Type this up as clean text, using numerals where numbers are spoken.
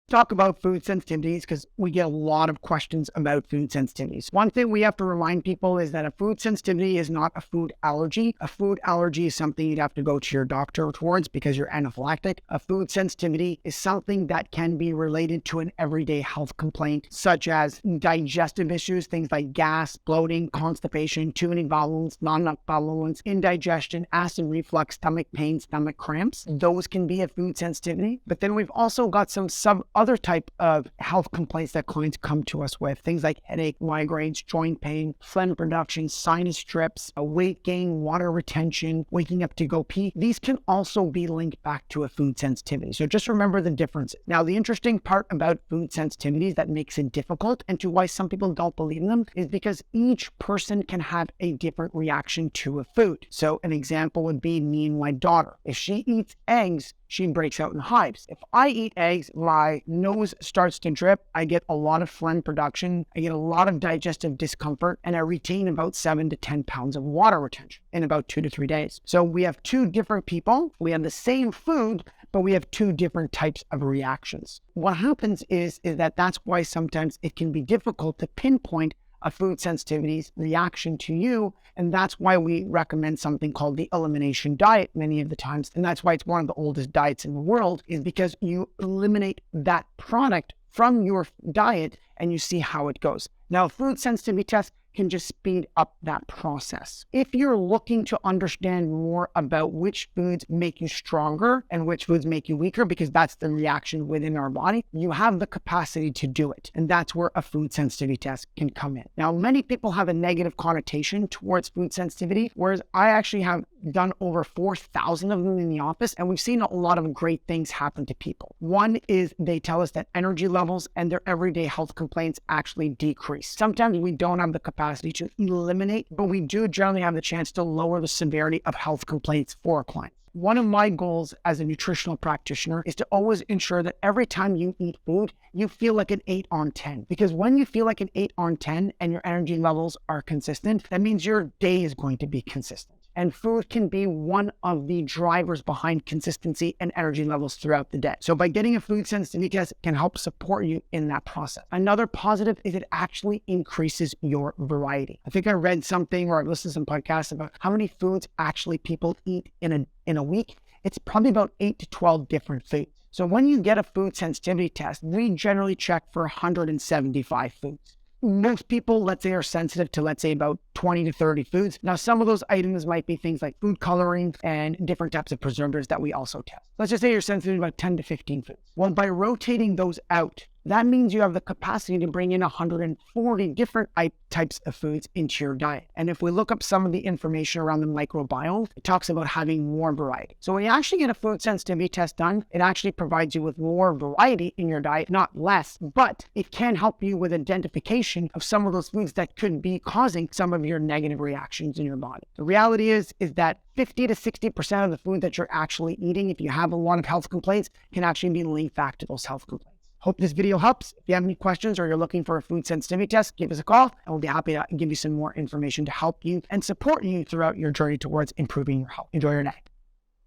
Talk about food sensitivities because we get a lot of questions about food sensitivities. One thing we have to remind people is that a food sensitivity is not a food allergy. A food allergy is something you'd have to go to your doctor towards because you're anaphylactic. A food sensitivity is something that can be related to an everyday health complaint, such as digestive issues, things like gas, bloating, constipation, too many bowel movements, not enough bowel movements, indigestion, acid reflux, stomach pain, stomach cramps. Those can be a food sensitivity. But then we've also got some other type of health complaints that clients come to us with, things like headache, migraines, joint pain, phlegm production, sinus drips, weight gain, water retention, waking up to go pee. These can also be linked back to a food sensitivity. So just remember the differences. Now, the interesting part about food sensitivities that makes it difficult and to why some people don't believe in them is because each person can have a different reaction to a food. So an example would be me and my daughter. If she eats eggs, she breaks out in hives. If I eat eggs, my nose starts to drip. I get a lot of phlegm production. I get a lot of digestive discomfort, and I retain about 7 to 10 pounds of water retention in about 2 to 3 days. So we have two different people. We have the same food, but we have two different types of reactions. What happens is that that's why sometimes it can be difficult to pinpoint a food sensitivity's reaction to you. And that's why we recommend something called the elimination diet many of the times. And that's why it's one of the oldest diets in the world, is because you eliminate that product from your diet and you see how it goes. Now, a food sensitivity test can just speed up that process. If you're looking to understand more about which foods make you stronger and which foods make you weaker, because that's the reaction within our body, you have the capacity to do it. And that's where a food sensitivity test can come in. Now, many people have a negative connotation towards food sensitivity, whereas I actually have done over 4,000 of them in the office, and we've seen a lot of great things happen to people. One is they tell us that energy levels and their everyday health complaints actually decrease. Sometimes we don't have the capacity to eliminate, but we do generally have the chance to lower the severity of health complaints for a client. One of my goals as a nutritional practitioner is to always ensure that every time you eat food, you feel like an 8 on 10. Because when you feel like an 8 on 10 and your energy levels are consistent, that means your day is going to be consistent. And food can be one of the drivers behind consistency and energy levels throughout the day. So by getting a food sensitivity test can help support you in that process. Another positive is it actually increases your variety. I think I read something or I've listened to some podcasts about how many foods actually people eat in a week. It's probably about 8 to 12 different foods. So when you get a food sensitivity test, we generally check for 175 foods. Most people, let's say, are sensitive to, let's say, about 20 to 30 foods. Now, some of those items might be things like food coloring and different types of preservatives that we also test. Let's just say you're sensitive to about 10 to 15 foods. Well, by rotating those out, that means you have the capacity to bring in 140 different types of foods into your diet. And if we look up some of the information around the microbiome, it talks about having more variety. So when you actually get a food sensitivity test done, it actually provides you with more variety in your diet, not less, but it can help you with identification of some of those foods that could be causing some of your negative reactions in your body. The reality is that 50 to 60% of the food that you're actually eating, if you have a lot of health complaints, can actually be linked back to those health complaints. Hope this video helps. If you have any questions or you're looking for a food sensitivity test, give us a call and we'll be happy to give you some more information to help you and support you throughout your journey towards improving your health. Enjoy your day.